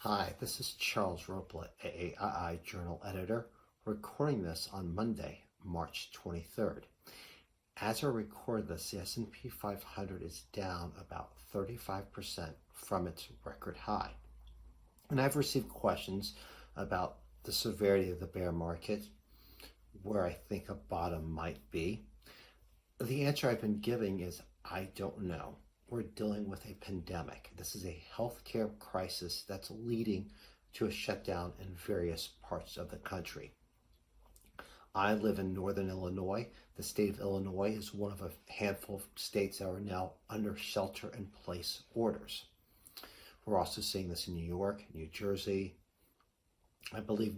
Hi, this is Charles Rotblut, AAII Journal editor, recording this on Monday, March 23rd. As I record this, the S&P 500 is down about 35% from its record high. And I've received questions about the severity of the bear market, where I think a bottom might be. The answer I've been giving is I don't know. We're dealing with a pandemic. This is a healthcare crisis that's leading to a shutdown in various parts of the country. I live in northern Illinois. The state of Illinois is one of a handful of states that are now under shelter-in-place orders. We're also seeing this in New York, New Jersey. I believe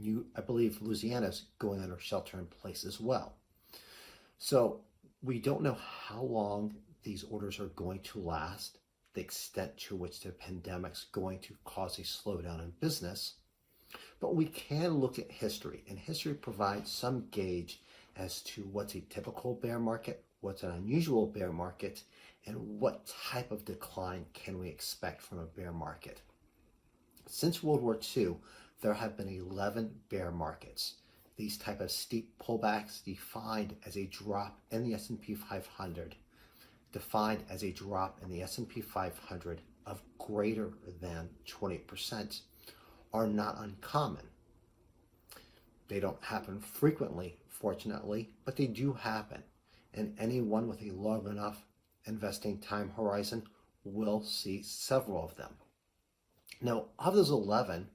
Louisiana is going under shelter-in-place as well. So we don't know how long these orders are going to last, the extent to which the pandemic's going to cause a slowdown in business, but we can look at history, and history provides some gauge as to what's a typical bear market, what's an unusual bear market, and what type of decline can we expect from a bear market. Since World War II, there have been 11 bear markets. These type of steep pullbacks defined as a drop in the S&P 500 of greater than 20% are not uncommon. They don't happen frequently, fortunately, but they do happen. And anyone with a long enough investing time horizon will see several of them. Now, of those 11,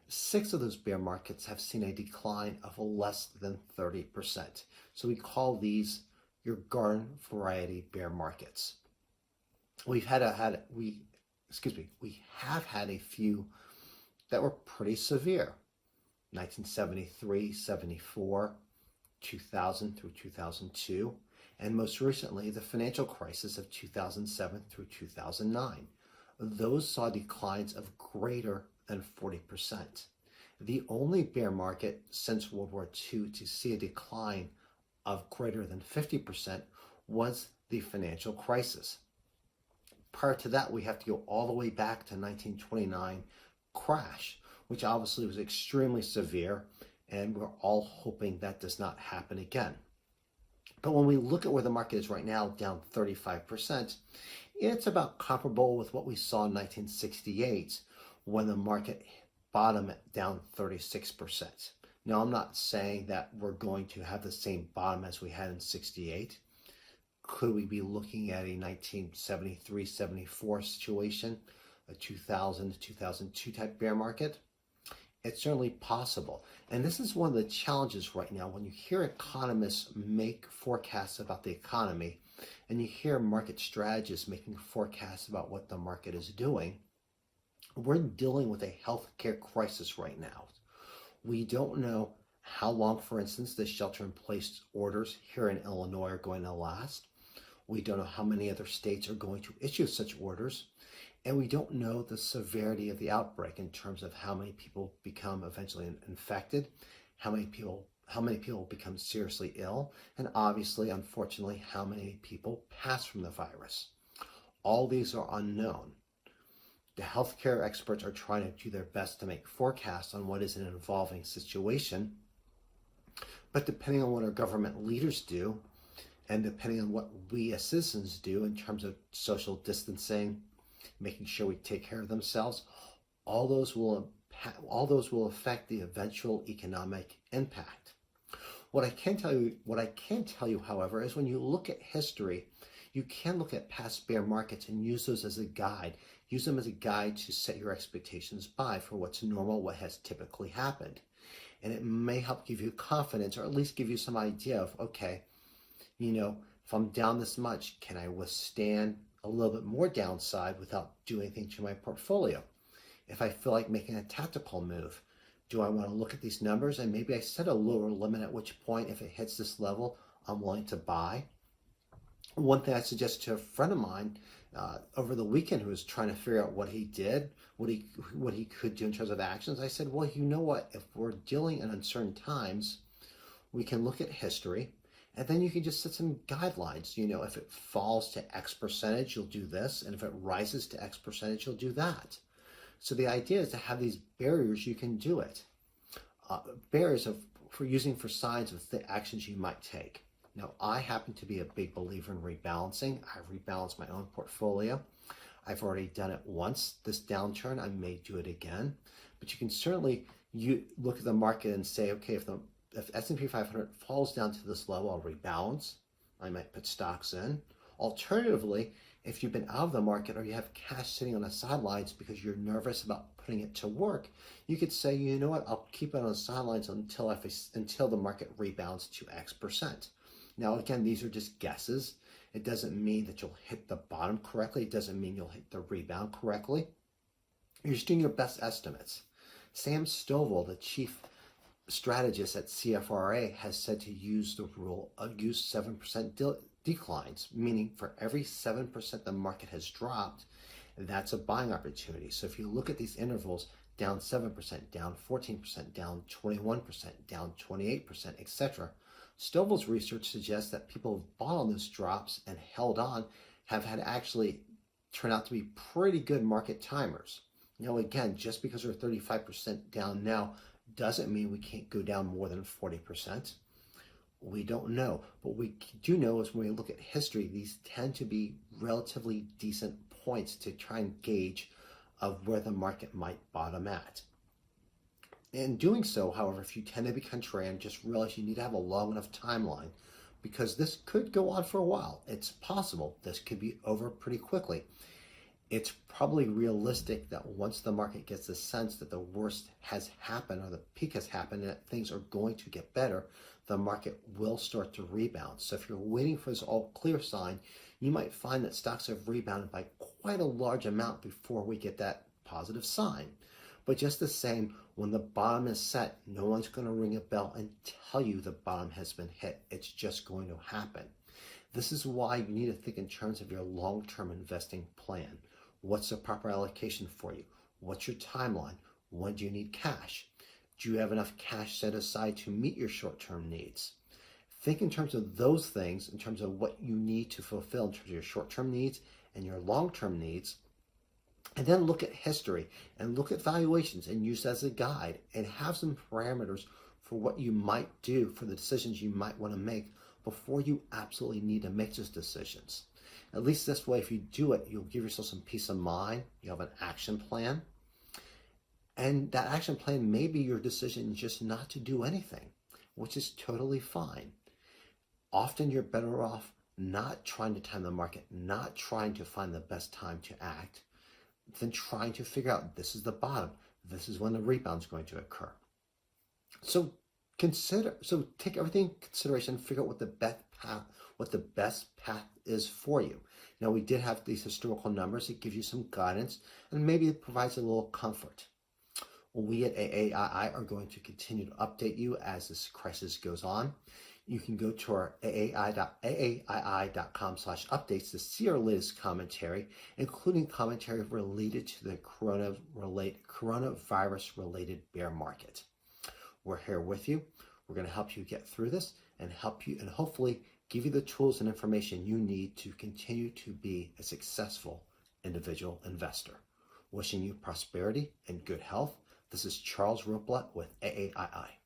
6 of those bear markets have seen a decline of less than 30%. So we call these your garden variety bear markets. We have had a few that were pretty severe. 1973, 74, 2000 through 2002, and most recently the financial crisis of 2007 through 2009. Those saw declines of greater than 40%. The only bear market since World War II to see a decline of greater than 50% was the financial crisis. Prior to that, we have to go all the way back to 1929 crash, which obviously was extremely severe, and we're all hoping that does not happen again. But when we look at where the market is right now, down 35%, it's about comparable with what we saw in 1968 when the market bottomed down 36%. Now, I'm not saying that we're going to have the same bottom as we had in 68. Could we be looking at a 1973-74 situation, a 2000 to 2002 type bear market? It's certainly possible. And this is one of the challenges right now when you hear economists make forecasts about the economy and you hear market strategists making forecasts about what the market is doing. We're dealing with a healthcare crisis right now. We don't know how long, for instance, the shelter-in-place orders here in Illinois are going to last. We don't know how many other states are going to issue such orders. And we don't know the severity of the outbreak in terms of how many people become eventually infected, how many people become seriously ill, and obviously, unfortunately, how many people pass from the virus. All these are unknown. The healthcare experts are trying to do their best to make forecasts on what is an evolving situation. But depending on what our government leaders do, and depending on what we as citizens do in terms of social distancing, making sure we take care of themselves, all those will affect the eventual economic impact. What I can tell you, however, is when you look at history, you can look at past bear markets and use those as a guide. Use them as a guide to set your expectations by for what's normal, what has typically happened. And it may help give you confidence, or at least give you some idea of, okay, if I'm down this much, can I withstand a little bit more downside without doing anything to my portfolio? If I feel like making a tactical move, do I want to look at these numbers and maybe I set a lower limit at which point, if it hits this level, I'm willing to buy? One thing I suggested to a friend of mine over the weekend who was trying to figure out what he did, what he could do in terms of actions, I said, well, you know what? If we're dealing in uncertain times, we can look at history, and then you can just set some guidelines. If it falls to X percentage, you'll do this, and if it rises to X percentage, you'll do that. So the idea is to have these barriers you can do it. Barriers for signs of the actions you might take. Now, I happen to be a big believer in rebalancing. I rebalance my own portfolio. I've already done it once this downturn. I may do it again. But you can certainly look at the market and say, okay, if S&P 500 falls down to this level, I'll rebalance. I might put stocks in. Alternatively, if you've been out of the market or you have cash sitting on the sidelines because you're nervous about putting it to work, you could say, you know what, I'll keep it on the sidelines until the market rebounds to X%. Now, again, these are just guesses. It doesn't mean that you'll hit the bottom correctly. It doesn't mean you'll hit the rebound correctly. You're just doing your best estimates. Sam Stovall, the chief strategist at CFRA, has said to use the rule of use 7% declines, meaning for every 7% the market has dropped, that's a buying opportunity. So if you look at these intervals, down 7%, down 14%, down 21%, down 28%, etc., Stovall's research suggests that people who have bought on those drops and held on have had actually turned out to be pretty good market timers. Now, again, just because we're 35% down now doesn't mean we can't go down more than 40%. We don't know. But what we do know is when we look at history, these tend to be relatively decent points to try and gauge of where the market might bottom at. In doing so, however, if you tend to be contrarian, just realize you need to have a long enough timeline because this could go on for a while. It's possible this could be over pretty quickly. It's probably realistic that once the market gets the sense that the worst has happened or the peak has happened and that things are going to get better, the market will start to rebound. So if you're waiting for this all clear sign, you might find that stocks have rebounded by quite a large amount before we get that positive sign. But just the same, when the bottom is set, no one's going to ring a bell and tell you the bottom has been hit. It's just going to happen. This is why you need to think in terms of your long-term investing plan. What's the proper allocation for you? What's your timeline? When do you need cash? Do you have enough cash set aside to meet your short-term needs? Think in terms of those things, in terms of what you need to fulfill in terms of your short-term needs and your long-term needs. And then look at history and look at valuations and use that as a guide and have some parameters for what you might do for the decisions you might want to make before you absolutely need to make those decisions. At least this way, if you do it, you'll give yourself some peace of mind. You have an action plan. And that action plan may be your decision just not to do anything, which is totally fine. Often you're better off not trying to time the market, not trying to find the best time to act, than trying to figure out this is the bottom, this is when the rebound's going to occur. So take everything into consideration, figure out what the best path is for you. Now, we did have these historical numbers that give you some guidance and maybe it provides a little comfort. We at AAII are going to continue to update you as this crisis goes on. You can go to our AAII.com/updates to see our latest commentary, including commentary related to the coronavirus-related bear market. We're here with you. We're going to help you get through this and help you and hopefully give you the tools and information you need to continue to be a successful individual investor. Wishing you prosperity and good health. This is Charles Rotblut with AAII.